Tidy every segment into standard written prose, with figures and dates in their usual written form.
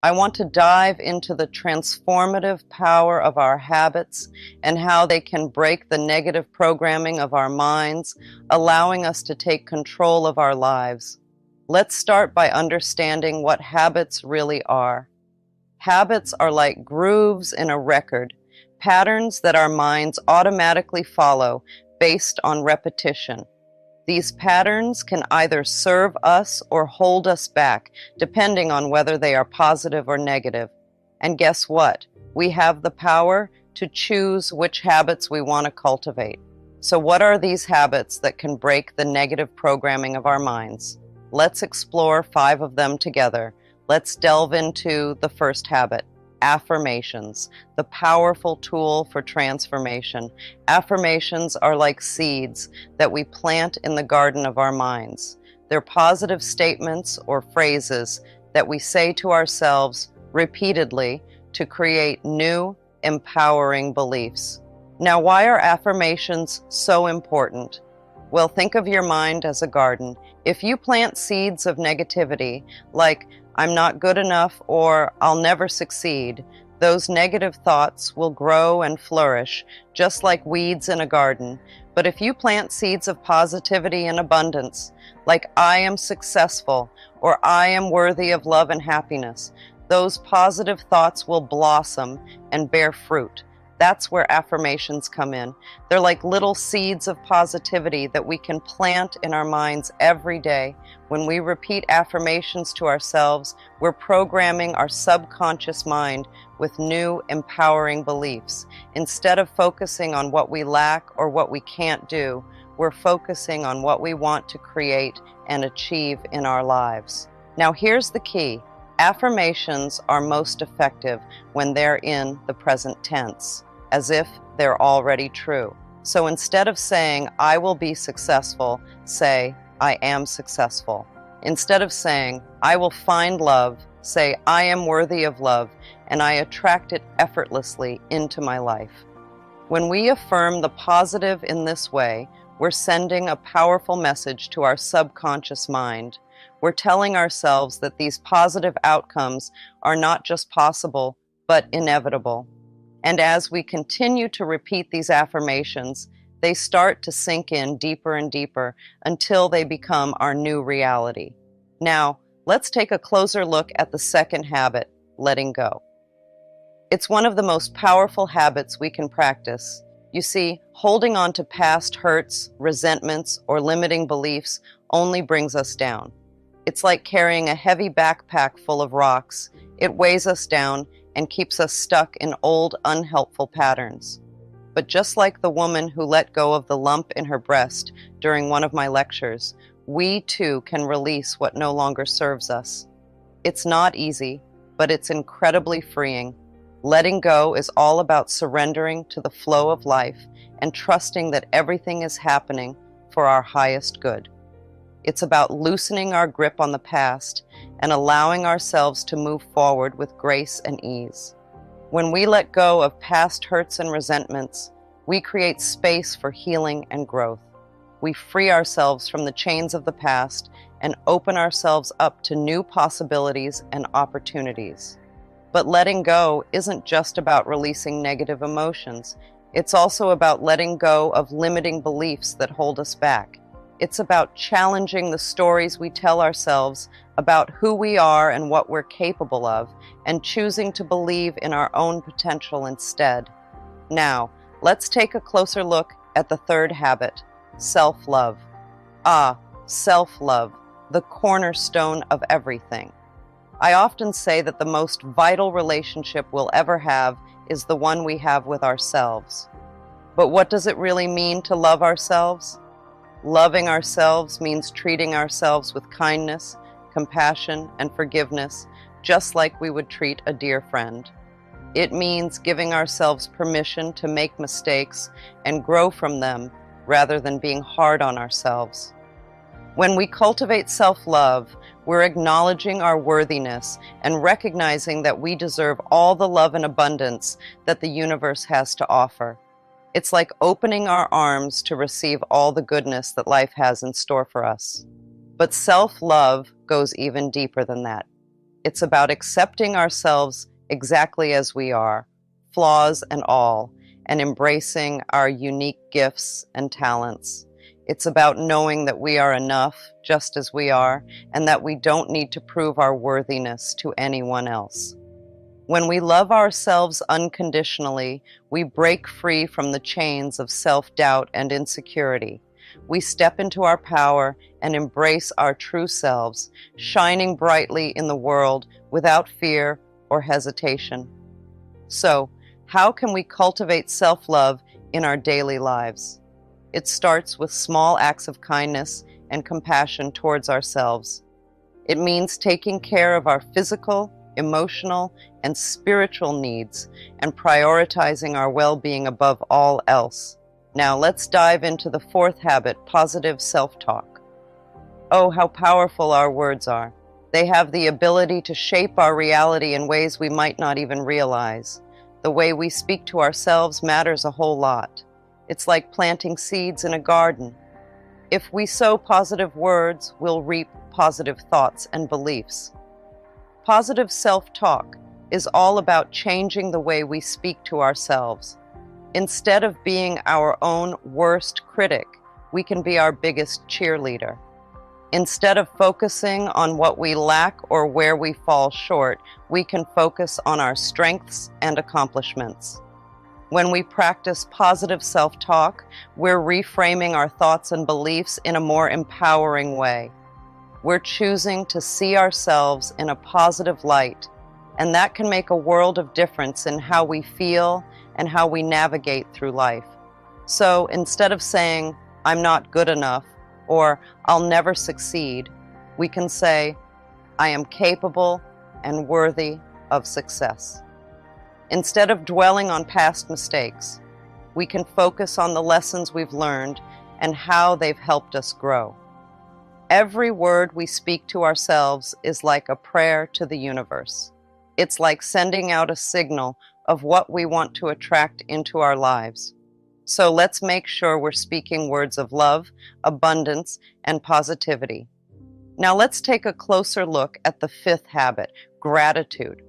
I want to dive into the transformative power of our habits and how they can break the negative programming of our minds, allowing us to take control of our lives. Let's start by understanding what habits really are. Habits are like grooves in a record, patterns that our minds automatically follow based on repetition. These patterns can either serve us or hold us back, depending on whether they are positive or negative. And guess what? We have the power to choose which habits we want to cultivate. So what are these habits that can break the negative programming of our minds? Let's explore 5 of them together. Let's delve into the first habit. Affirmations, the powerful tool for transformation. Affirmations are like seeds that we plant in the garden of our minds. They're positive statements or phrases that we say to ourselves repeatedly to create new, empowering beliefs. Now, why are affirmations so important? Well, think of your mind as a garden. If you plant seeds of negativity, like I'm not good enough or I'll never succeed, those negative thoughts will grow and flourish, just like weeds in a garden. But if you plant seeds of positivity and abundance, like I am successful or I am worthy of love and happiness, those positive thoughts will blossom and bear fruit. That's where affirmations come in. They're like little seeds of positivity that we can plant in our minds every day. When we repeat affirmations to ourselves, we're programming our subconscious mind with new, empowering beliefs. Instead of focusing on what we lack or what we can't do, we're focusing on what we want to create and achieve in our lives. Now, here's the key. Affirmations are most effective when they're in the present tense, as if they're already true. So instead of saying, I will be successful, say, I am successful. Instead of saying, I will find love, say, I am worthy of love, and I attract it effortlessly into my life. When we affirm the positive in this way, we're sending a powerful message to our subconscious mind. We're telling ourselves that these positive outcomes are not just possible, but inevitable. And as we continue to repeat these affirmations, they start to sink in deeper and deeper until they become our new reality. Now, let's take a closer look at the second habit, letting go. It's one of the most powerful habits we can practice. You see, holding on to past hurts, resentments, or limiting beliefs only brings us down. It's like carrying a heavy backpack full of rocks. It weighs us down and keeps us stuck in old, unhelpful patterns. But just like the woman who let go of the lump in her breast during one of my lectures, we too can release what no longer serves us. It's not easy, but it's incredibly freeing. Letting go is all about surrendering to the flow of life and trusting that everything is happening for our highest good. It's about loosening our grip on the past and allowing ourselves to move forward with grace and ease. When we let go of past hurts and resentments, we create space for healing and growth. We free ourselves from the chains of the past and open ourselves up to new possibilities and opportunities. But letting go isn't just about releasing negative emotions. It's also about letting go of limiting beliefs that hold us back. It's about challenging the stories we tell ourselves about who we are and what we're capable of, and choosing to believe in our own potential instead. Now, let's take a closer look at the third habit, self-love. Self-love, the cornerstone of everything. I often say that the most vital relationship we'll ever have is the one we have with ourselves. But what does it really mean to love ourselves? Loving ourselves means treating ourselves with kindness, compassion, and forgiveness, just like we would treat a dear friend. It means giving ourselves permission to make mistakes and grow from them rather than being hard on ourselves. When we cultivate self-love, we're acknowledging our worthiness and recognizing that we deserve all the love and abundance that the universe has to offer. It's like opening our arms to receive all the goodness that life has in store for us. But self-love goes even deeper than that. It's about accepting ourselves exactly as we are, flaws and all, and embracing our unique gifts and talents. It's about knowing that we are enough just as we are, and that we don't need to prove our worthiness to anyone else. When we love ourselves unconditionally, we break free from the chains of self-doubt and insecurity. We step into our power and embrace our true selves, shining brightly in the world without fear or hesitation. So, how can we cultivate self-love in our daily lives? It starts with small acts of kindness and compassion towards ourselves. It means taking care of our physical, emotional, and spiritual needs and prioritizing our well-being above all else. Now let's dive into the fourth habit, positive self-talk. Oh, how powerful our words are. They have the ability to shape our reality in ways we might not even realize. The way we speak to ourselves matters a whole lot. It's like planting seeds in a garden. If we sow positive words, we'll reap positive thoughts and beliefs. Positive self-talk is all about changing the way we speak to ourselves. Instead of being our own worst critic, we can be our biggest cheerleader. Instead of focusing on what we lack or where we fall short, we can focus on our strengths and accomplishments. When we practice positive self-talk, we're reframing our thoughts and beliefs in a more empowering way. We're choosing to see ourselves in a positive light, and that can make a world of difference in how we feel and how we navigate through life. So instead of saying, "I'm not good enough," or "I'll never succeed," we can say, "I am capable and worthy of success." Instead of dwelling on past mistakes, we can focus on the lessons we've learned and how they've helped us grow. Every word we speak to ourselves is like a prayer to the universe. It's like sending out a signal of what we want to attract into our lives. So let's make sure we're speaking words of love, abundance, and positivity. Now let's take a closer look at the fifth habit, gratitude.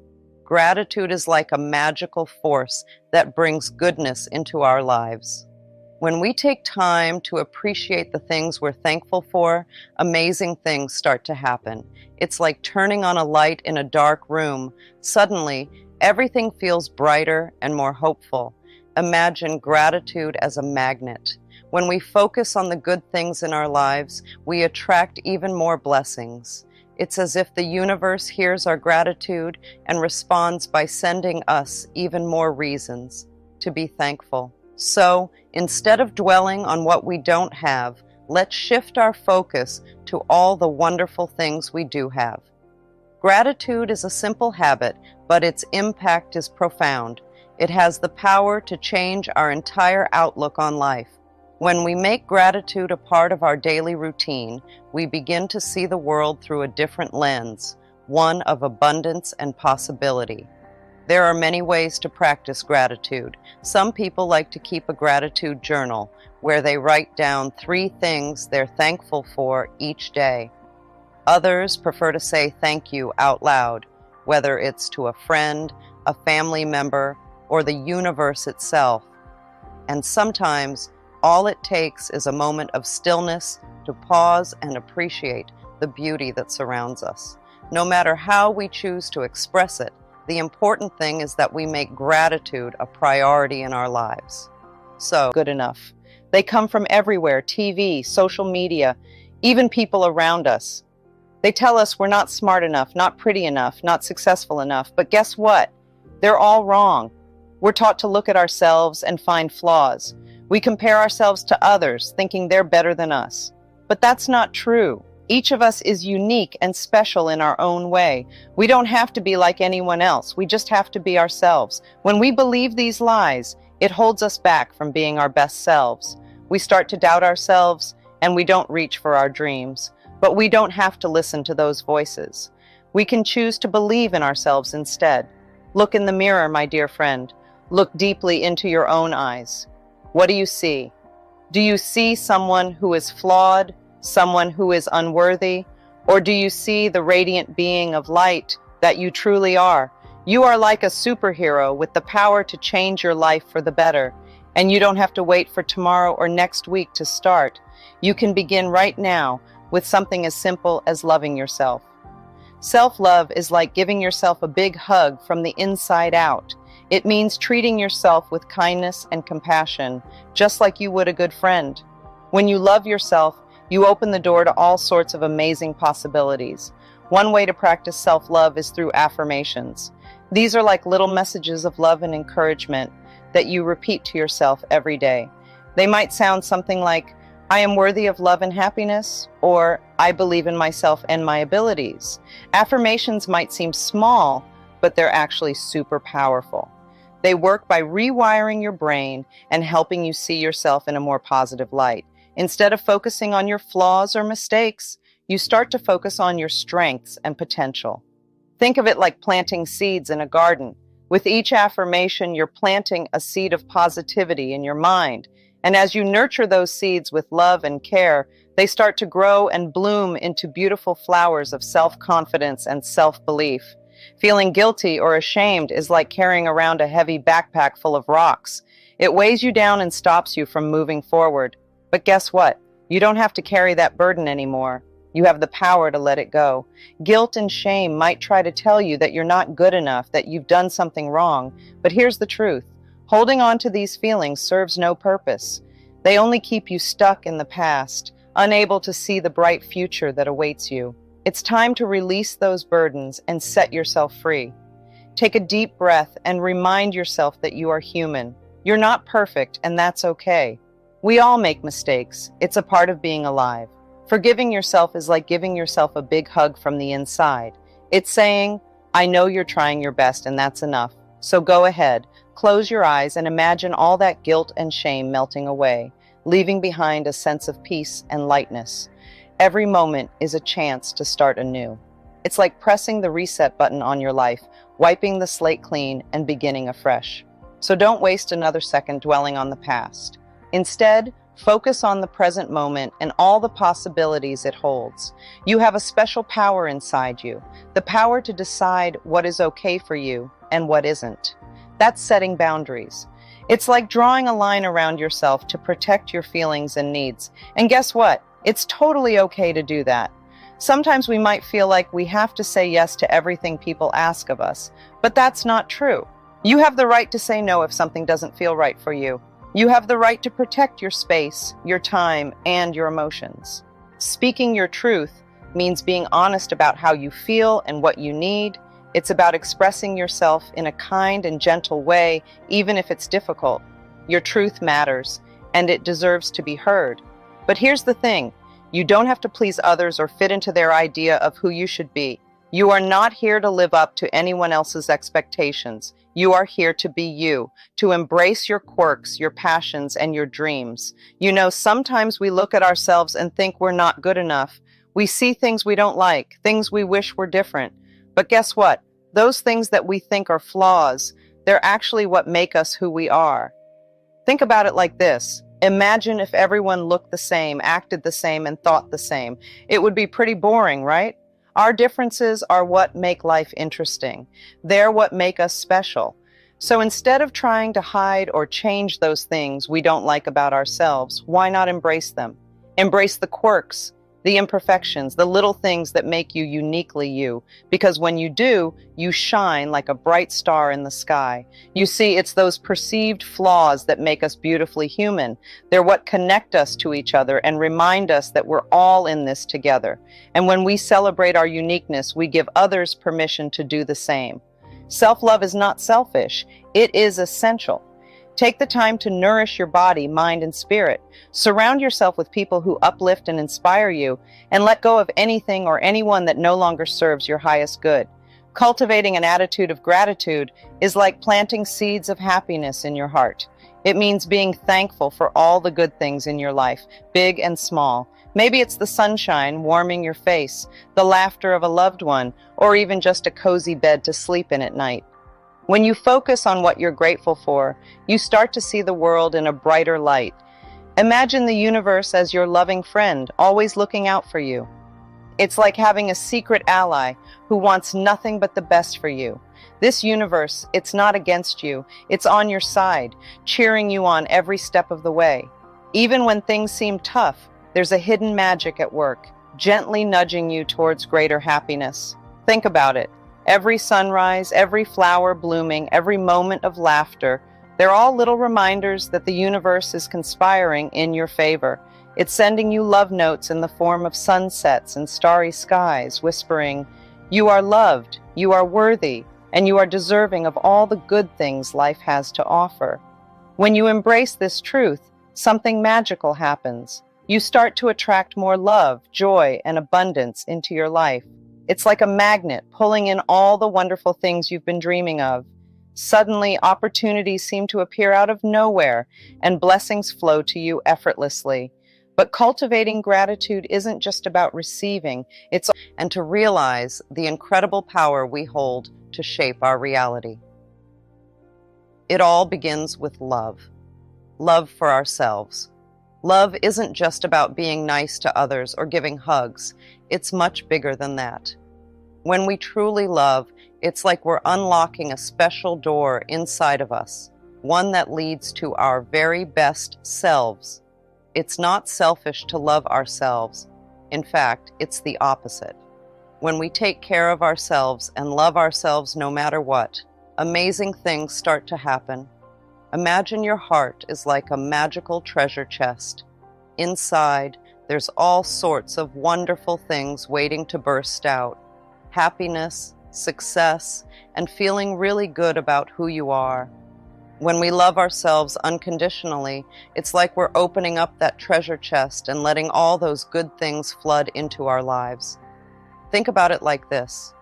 Gratitude is like a magical force that brings goodness into our lives. When we take time to appreciate the things we're thankful for, amazing things start to happen. It's like turning on a light in a dark room. Suddenly, everything feels brighter and more hopeful. Imagine gratitude as a magnet. When we focus on the good things in our lives, we attract even more blessings. It's as if the universe hears our gratitude and responds by sending us even more reasons to be thankful. So, instead of dwelling on what we don't have, let's shift our focus to all the wonderful things we do have. Gratitude is a simple habit, but its impact is profound. It has the power to change our entire outlook on life. When we make gratitude a part of our daily routine, we begin to see the world through a different lens, one of abundance and possibility. There are many ways to practice gratitude. Some people like to keep a gratitude journal where they write down 3 things they're thankful for each day. Others prefer to say thank you out loud, whether it's to a friend, a family member, or the universe itself. And sometimes all it takes is a moment of stillness to pause and appreciate the beauty that surrounds us. No matter how we choose to express it, the important thing is that we make gratitude a priority in our lives. So, good enough. They come from everywhere, TV, social media, even people around us. They tell us we're not smart enough, not pretty enough, not successful enough. But guess what? They're all wrong. We're taught to look at ourselves and find flaws. We compare ourselves to others, thinking they're better than us. But that's not true. Each of us is unique and special in our own way. We don't have to be like anyone else. We just have to be ourselves. When we believe these lies, it holds us back from being our best selves. We start to doubt ourselves, and we don't reach for our dreams. But we don't have to listen to those voices. We can choose to believe in ourselves instead. Look in the mirror, my dear friend. Look deeply into your own eyes. What do you see? Do you see someone who is flawed, someone who is unworthy, or do you see the radiant being of light that you truly are. You are like a superhero with the power to change your life for the better, and you don't have to wait for tomorrow or next week to start. You can begin right now with something as simple as loving yourself. Self-love is like giving yourself a big hug from the inside out. It means treating yourself with kindness and compassion, just like you would a good friend. When you love yourself, you open the door to all sorts of amazing possibilities. One way to practice self-love is through affirmations. These are like little messages of love and encouragement that you repeat to yourself every day. They might sound something like, I am worthy of love and happiness, or I believe in myself and my abilities. Affirmations might seem small, but they're actually super powerful. They work by rewiring your brain and helping you see yourself in a more positive light. Instead of focusing on your flaws or mistakes, you start to focus on your strengths and potential. Think of it like planting seeds in a garden. With each affirmation, you're planting a seed of positivity in your mind. And as you nurture those seeds with love and care, they start to grow and bloom into beautiful flowers of self-confidence and self-belief. Feeling guilty or ashamed is like carrying around a heavy backpack full of rocks. It weighs you down and stops you from moving forward. But guess what? You don't have to carry that burden anymore. You have the power to let it go. Guilt and shame might try to tell you that you're not good enough, that you've done something wrong. But here's the truth. Holding on to these feelings serves no purpose. They only keep you stuck in the past, unable to see the bright future that awaits you. It's time to release those burdens and set yourself free. Take a deep breath and remind yourself that you are human. You're not perfect, and that's okay. We all make mistakes. It's a part of being alive. Forgiving yourself is like giving yourself a big hug from the inside. It's saying, I know you're trying your best, and that's enough. So go ahead, close your eyes and imagine all that guilt and shame melting away, leaving behind a sense of peace and lightness. Every moment is a chance to start anew. It's like pressing the reset button on your life, wiping the slate clean and beginning afresh. So don't waste another second dwelling on the past. Instead, focus on the present moment and all the possibilities it holds. You have a special power inside you, the power to decide what is okay for you and what isn't. That's setting boundaries. It's like drawing a line around yourself to protect your feelings and needs. And guess what? It's totally okay to do that. Sometimes we might feel like we have to say yes to everything people ask of us, but that's not true. You have the right to say no if something doesn't feel right for you. You have the right to protect your space, your time, and your emotions. Speaking your truth means being honest about how you feel and what you need. It's about expressing yourself in a kind and gentle way, even if it's difficult. Your truth matters, and it deserves to be heard. But here's the thing, you don't have to please others or fit into their idea of who you should be. You are not here to live up to anyone else's expectations. You are here to be you, to embrace your quirks, your passions, and your dreams. You know, sometimes we look at ourselves and think we're not good enough. We see things we don't like, things we wish were different. But guess what? Those things that we think are flaws, they're actually what make us who we are. Think about it like this. Imagine if everyone looked the same, acted the same, and thought the same. It would be pretty boring, right? Our differences are what make life interesting. They're what make us special. So instead of trying to hide or change those things we don't like about ourselves, why not embrace them? Embrace the quirks, the imperfections, the little things that make you uniquely you. Because when you do, you shine like a bright star in the sky. You see, it's those perceived flaws that make us beautifully human. They're what connect us to each other and remind us that we're all in this together. And when we celebrate our uniqueness, we give others permission to do the same. Self-love is not selfish. It is essential. Take the time to nourish your body, mind, and spirit. Surround yourself with people who uplift and inspire you, and let go of anything or anyone that no longer serves your highest good. Cultivating an attitude of gratitude is like planting seeds of happiness in your heart. It means being thankful for all the good things in your life, big and small. Maybe it's the sunshine warming your face, the laughter of a loved one, or even just a cozy bed to sleep in at night. When you focus on what you're grateful for, you start to see the world in a brighter light. Imagine the universe as your loving friend, always looking out for you. It's like having a secret ally who wants nothing but the best for you. This universe, it's not against you. It's on your side, cheering you on every step of the way. Even when things seem tough, there's a hidden magic at work, gently nudging you towards greater happiness. Think about it. Every sunrise, every flower blooming, every moment of laughter, they're all little reminders that the universe is conspiring in your favor. It's sending you love notes in the form of sunsets and starry skies, whispering, "You are loved, you are worthy, and you are deserving of all the good things life has to offer." When you embrace this truth, something magical happens. You start to attract more love, joy, and abundance into your life. It's like a magnet pulling in all the wonderful things you've been dreaming of. Suddenly, opportunities seem to appear out of nowhere, and blessings flow to you effortlessly. But cultivating gratitude isn't just about receiving, and to realize the incredible power we hold to shape our reality. It all begins with love. Love for ourselves. Love isn't just about being nice to others or giving hugs. It's much bigger than that. When we truly love, it's like we're unlocking a special door inside of us, one that leads to our very best selves. It's not selfish to love ourselves. In fact, it's the opposite. When we take care of ourselves and love ourselves no matter what, amazing things start to happen. Imagine your heart is like a magical treasure chest. Inside, there's all sorts of wonderful things waiting to burst out. Happiness, success, and feeling really good about who you are. When we love ourselves unconditionally, it's like we're opening up that treasure chest and letting all those good things flood into our lives. Think about it like this.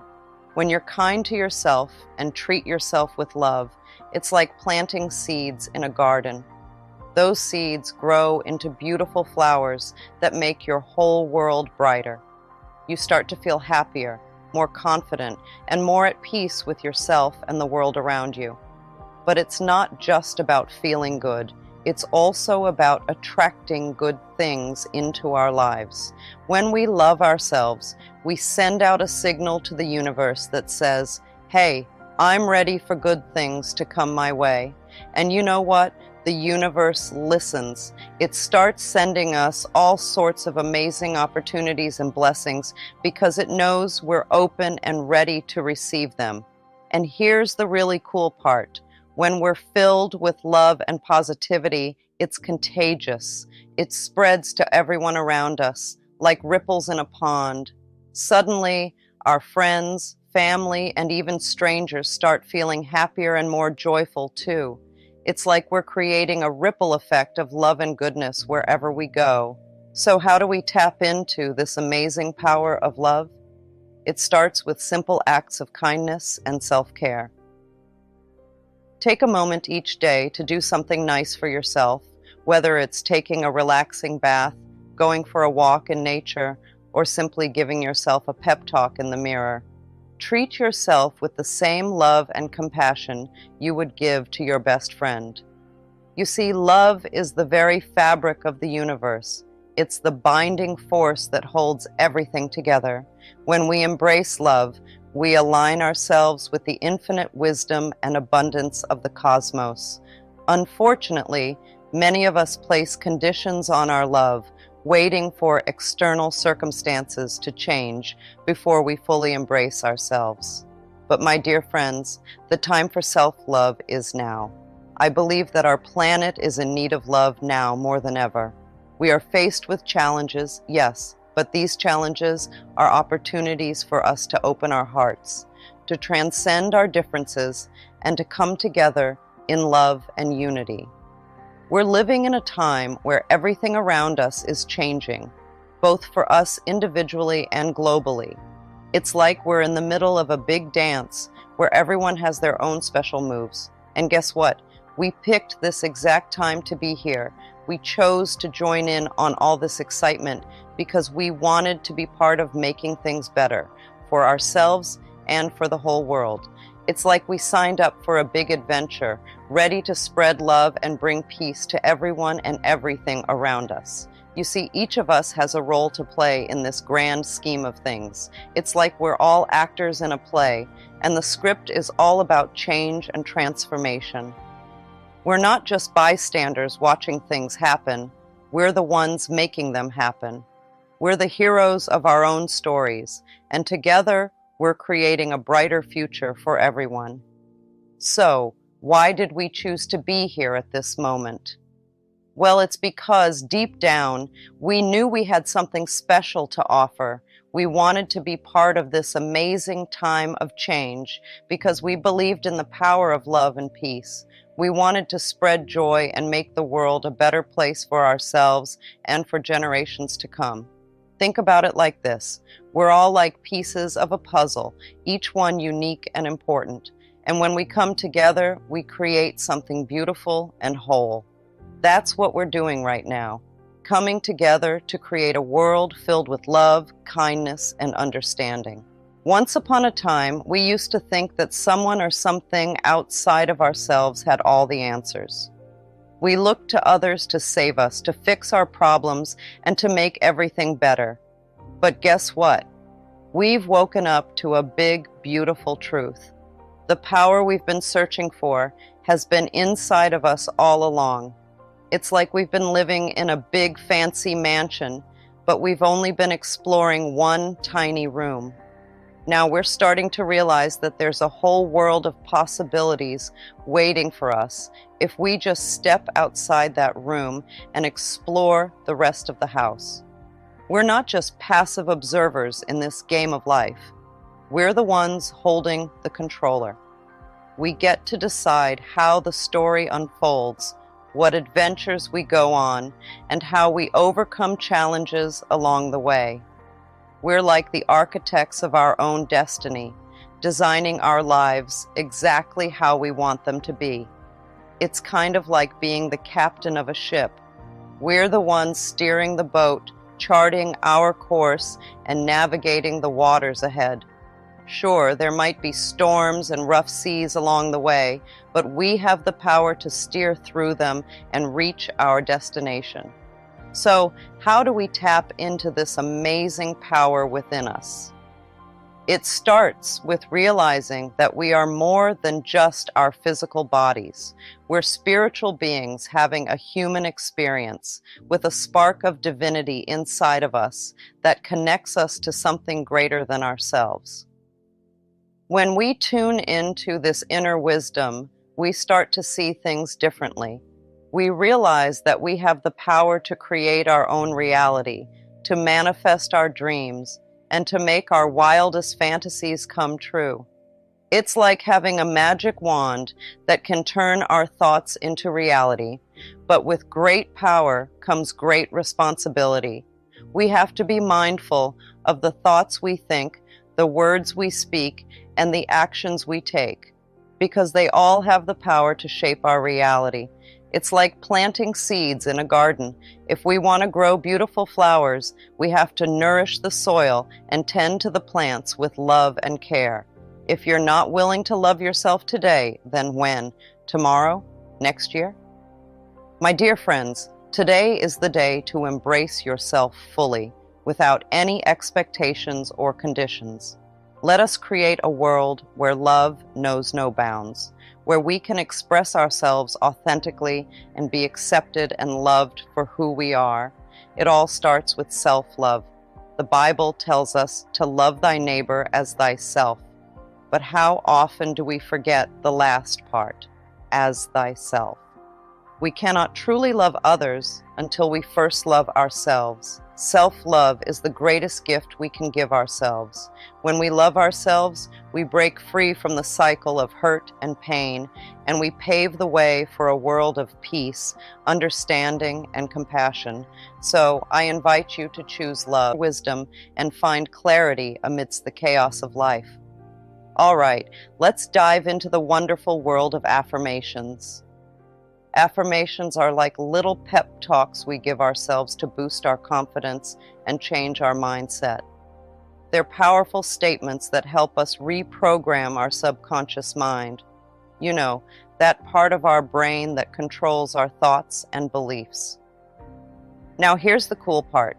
When you're kind to yourself and treat yourself with love, it's like planting seeds in a garden. Those seeds grow into beautiful flowers that make your whole world brighter. You start to feel happier, more confident, and more at peace with yourself and the world around you. But it's not just about feeling good. It's also about attracting good things into our lives. When we love ourselves, we send out a signal to the universe that says, "Hey, I'm ready for good things to come my way." And you know what? The universe listens. It starts sending us all sorts of amazing opportunities and blessings because it knows we're open and ready to receive them. And here's the really cool part. When we're filled with love and positivity, it's contagious. It spreads to everyone around us, like ripples in a pond. Suddenly, our friends, family, and even strangers start feeling happier and more joyful too. It's like we're creating a ripple effect of love and goodness wherever we go. So how do we tap into this amazing power of love? It starts with simple acts of kindness and self-care. Take a moment each day to do something nice for yourself, whether it's taking a relaxing bath, going for a walk in nature, or simply giving yourself a pep talk in the mirror. Treat yourself with the same love and compassion you would give to your best friend. You see, love is the very fabric of the universe. It's the binding force that holds everything together. When we embrace love, we align ourselves with the infinite wisdom and abundance of the cosmos. Unfortunately, many of us place conditions on our love, waiting for external circumstances to change before we fully embrace ourselves. But my dear friends, the time for self-love is now. I believe that our planet is in need of love now more than ever. We are faced with challenges, yes, but these challenges are opportunities for us to open our hearts, to transcend our differences, and to come together in love and unity. We're living in a time where everything around us is changing, both for us individually and globally. It's like we're in the middle of a big dance where everyone has their own special moves. And guess what? We picked this exact time to be here. We chose to join in on all this excitement because we wanted to be part of making things better for ourselves and for the whole world. It's like we signed up for a big adventure, ready to spread love and bring peace to everyone and everything around us. You see, each of us has a role to play in this grand scheme of things. It's like we're all actors in a play, and the script is all about change and transformation. We're not just bystanders watching things happen, we're the ones making them happen. We're the heroes of our own stories, and together we're creating a brighter future for everyone. So, why did we choose to be here at this moment? Well, it's because deep down, we knew we had something special to offer. We wanted to be part of this amazing time of change because we believed in the power of love and peace. We wanted to spread joy and make the world a better place for ourselves and for generations to come. Think about it like this. We're all like pieces of a puzzle, each one unique and important. And when we come together, we create something beautiful and whole. That's what we're doing right now, coming together to create a world filled with love, kindness, and understanding. Once upon a time, we used to think that someone or something outside of ourselves had all the answers. We looked to others to save us, to fix our problems, and to make everything better. But guess what? We've woken up to a big, beautiful truth. The power we've been searching for has been inside of us all along. It's like we've been living in a big, fancy mansion, but we've only been exploring one tiny room. Now we're starting to realize that there's a whole world of possibilities waiting for us if we just step outside that room and explore the rest of the house. We're not just passive observers in this game of life. We're the ones holding the controller. We get to decide how the story unfolds, what adventures we go on, and how we overcome challenges along the way. We're like the architects of our own destiny, designing our lives exactly how we want them to be. It's kind of like being the captain of a ship. We're the ones steering the boat, charting our course, and navigating the waters ahead. Sure, there might be storms and rough seas along the way, but we have the power to steer through them and reach our destination. So, how do we tap into this amazing power within us? It starts with realizing that we are more than just our physical bodies. We're spiritual beings having a human experience with a spark of divinity inside of us that connects us to something greater than ourselves. When we tune into this inner wisdom, we start to see things differently. We realize that we have the power to create our own reality, to manifest our dreams, and to make our wildest fantasies come true. It's like having a magic wand that can turn our thoughts into reality, but with great power comes great responsibility. We have to be mindful of the thoughts we think, the words we speak, and the actions we take, because they all have the power to shape our reality. It's like planting seeds in a garden. If we want to grow beautiful flowers, we have to nourish the soil and tend to the plants with love and care. If you're not willing to love yourself today, then when? Tomorrow? Next year? My dear friends, today is the day to embrace yourself fully, without any expectations or conditions. Let us create a world where love knows no bounds, where we can express ourselves authentically and be accepted and loved for who we are. It all starts with self-love. The Bible tells us to love thy neighbor as thyself. But how often do we forget the last part, as thyself? We cannot truly love others until we first love ourselves. Self-love is the greatest gift we can give ourselves. When we love ourselves, we break free from the cycle of hurt and pain, and we pave the way for a world of peace, understanding, and compassion. So I invite you to choose love, wisdom, and find clarity amidst the chaos of life. All right, let's dive into the wonderful world of affirmations. Affirmations are like little pep talks we give ourselves to boost our confidence and change our mindset. They're powerful statements that help us reprogram our subconscious mind. You know, that part of our brain that controls our thoughts and beliefs. Now here's the cool part.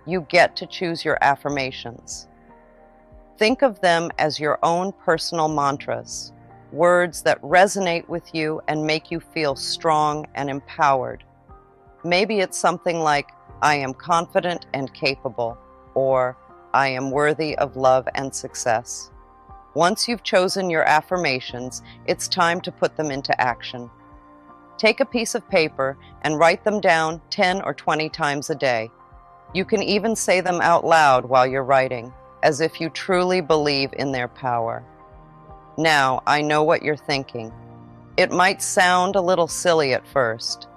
You get to choose your affirmations. Think of them as your own personal mantras, words that resonate with you and make you feel strong and empowered. Maybe it's something like, I am confident and capable, or I am worthy of love and success. Once you've chosen your affirmations, it's time to put them into action. Take a piece of paper and write them down 10 or 20 times a day. You can even say them out loud while you're writing, as if you truly believe in their power. Now, I know what you're thinking. It might sound a little silly at first,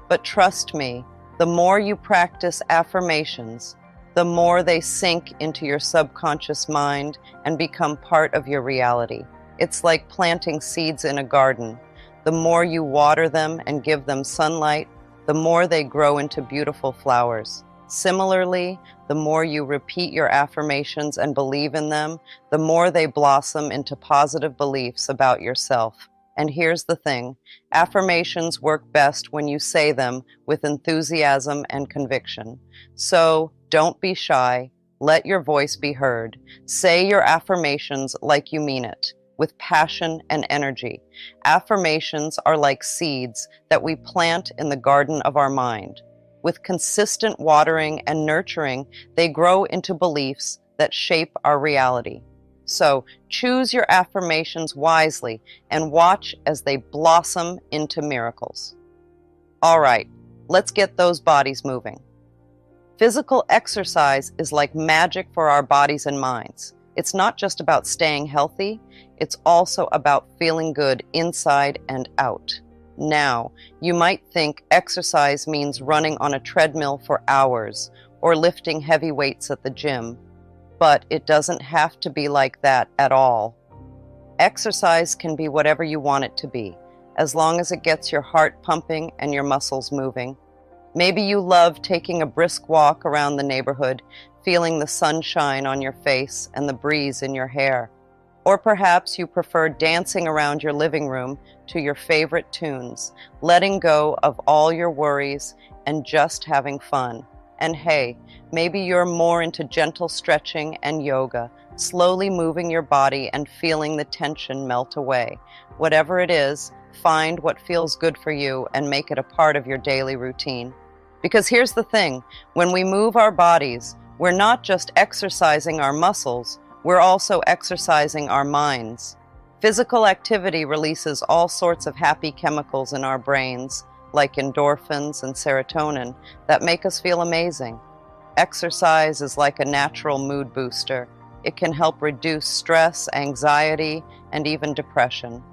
but trust me, the more you practice affirmations, the more they sink into your subconscious mind and become part of your reality. It's like planting seeds in a garden. The more you water them and give them sunlight, the more they grow into beautiful flowers. Similarly, the more you repeat your affirmations and believe in them, the more they blossom into positive beliefs about yourself. And here's the thing, affirmations work best when you say them with enthusiasm and conviction. So don't be shy, let your voice be heard. Say your affirmations like you mean it, with passion and energy. Affirmations are like seeds that we plant in the garden of our mind. With consistent watering and nurturing, they grow into beliefs that shape our reality. So choose your affirmations wisely and watch as they blossom into miracles. All right, let's get those bodies moving. Physical exercise is like magic for our bodies and minds. It's not just about staying healthy, it's also about feeling good inside and out. Now, you might think exercise means running on a treadmill for hours or lifting heavy weights at the gym, but it doesn't have to be like that at all. Exercise can be whatever you want it to be, as long as it gets your heart pumping and your muscles moving. Maybe you love taking a brisk walk around the neighborhood, feeling the sunshine on your face and the breeze in your hair. Or perhaps you prefer dancing around your living room to your favorite tunes, letting go of all your worries and just having fun. And hey, maybe you're more into gentle stretching and yoga, slowly moving your body and feeling the tension melt away. Whatever it is, find what feels good for you and make it a part of your daily routine. Because here's the thing, when we move our bodies, we're not just exercising our muscles, we're also exercising our minds. Physical activity releases all sorts of happy chemicals in our brains, like endorphins and serotonin, that make us feel amazing. Exercise is like a natural mood booster. It can help reduce stress, anxiety, and even depression.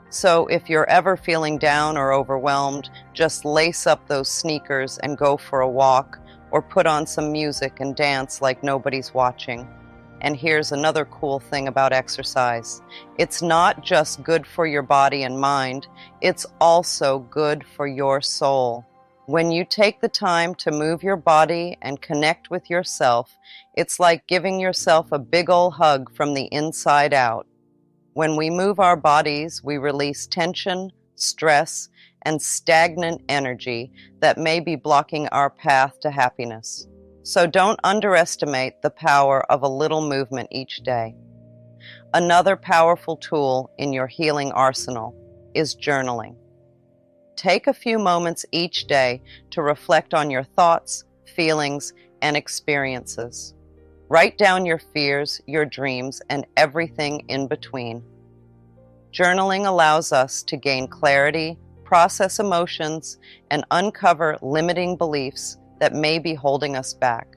So if you're ever feeling down or overwhelmed, just lace up those sneakers and go for a walk, or put on some music and dance like nobody's watching. And here's another cool thing about exercise. It's not just good for your body and mind, it's also good for your soul. When you take the time to move your body and connect with yourself, it's like giving yourself a big ol' hug from the inside out. When we move our bodies, we release tension, stress, and stagnant energy that may be blocking our path to happiness. So don't underestimate the power of a little movement each day. Another powerful tool in your healing arsenal is journaling. Take a few moments each day to reflect on your thoughts, feelings, and experiences. Write down your fears, your dreams, and everything in between. Journaling allows us to gain clarity, process emotions, and uncover limiting beliefs that may be holding us back.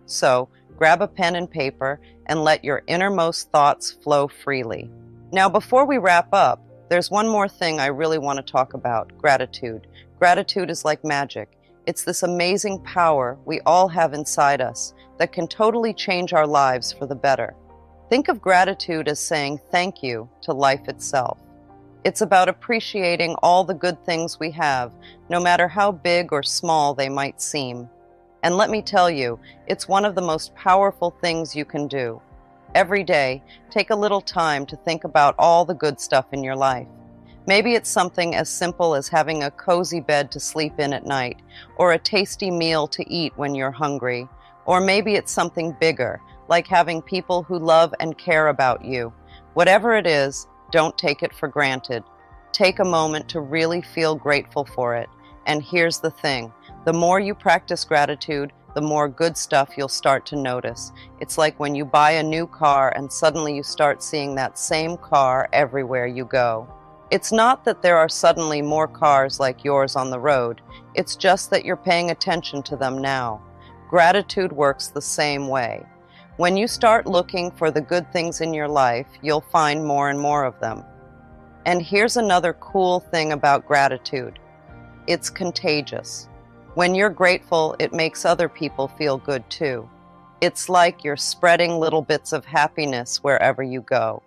So, grab a pen and paper and let your innermost thoughts flow freely. Now, before we wrap up, there's one more thing I really want to talk about: gratitude. Gratitude is like magic. It's this amazing power we all have inside us that can totally change our lives for the better. Think of gratitude as saying thank you to life itself. It's about appreciating all the good things we have, no matter how big or small they might seem. And let me tell you, it's one of the most powerful things you can do. Every day, take a little time to think about all the good stuff in your life. Maybe it's something as simple as having a cozy bed to sleep in at night, or a tasty meal to eat when you're hungry. Or maybe it's something bigger, like having people who love and care about you. Whatever it is, don't take it for granted. Take a moment to really feel grateful for it. And here's the thing, the more you practice gratitude, the more good stuff you'll start to notice. It's like when you buy a new car and suddenly you start seeing that same car everywhere you go. It's not that there are suddenly more cars like yours on the road. It's just that you're paying attention to them now. Gratitude works the same way. When you start looking for the good things in your life, you'll find more and more of them. And here's another cool thing about gratitude. It's contagious. When you're grateful, it makes other people feel good too. It's like you're spreading little bits of happiness wherever you go.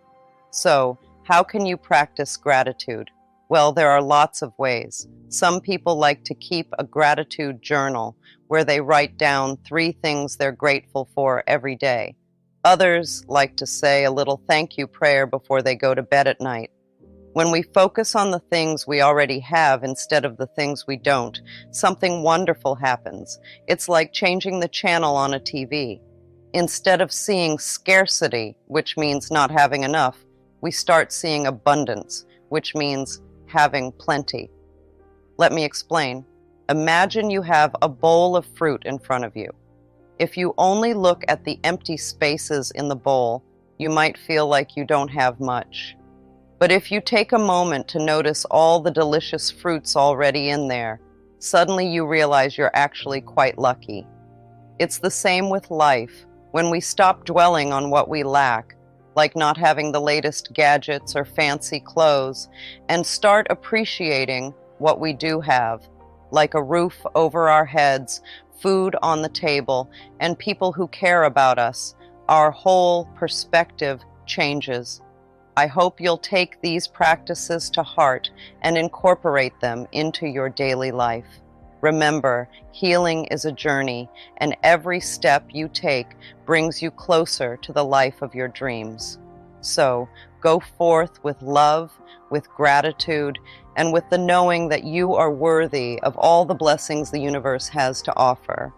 So, how can you practice gratitude? Well, there are lots of ways. Some people like to keep a gratitude journal where they write down 3 things they're grateful for every day. Others like to say a little thank you prayer before they go to bed at night. When we focus on the things we already have instead of the things we don't, something wonderful happens. It's like changing the channel on a TV. Instead of seeing scarcity, which means not having enough, we start seeing abundance, which means having plenty. Let me explain. Imagine you have a bowl of fruit in front of you. If you only look at the empty spaces in the bowl, you might feel like you don't have much. But if you take a moment to notice all the delicious fruits already in there, suddenly you realize you're actually quite lucky. It's the same with life. When we stop dwelling on what we lack, like not having the latest gadgets or fancy clothes, and start appreciating what we do have, like a roof over our heads, food on the table, and people who care about us, our whole perspective changes. I hope you'll take these practices to heart and incorporate them into your daily life. Remember, healing is a journey, and every step you take brings you closer to the life of your dreams. So, go forth with love, with gratitude, and with the knowing that you are worthy of all the blessings the universe has to offer.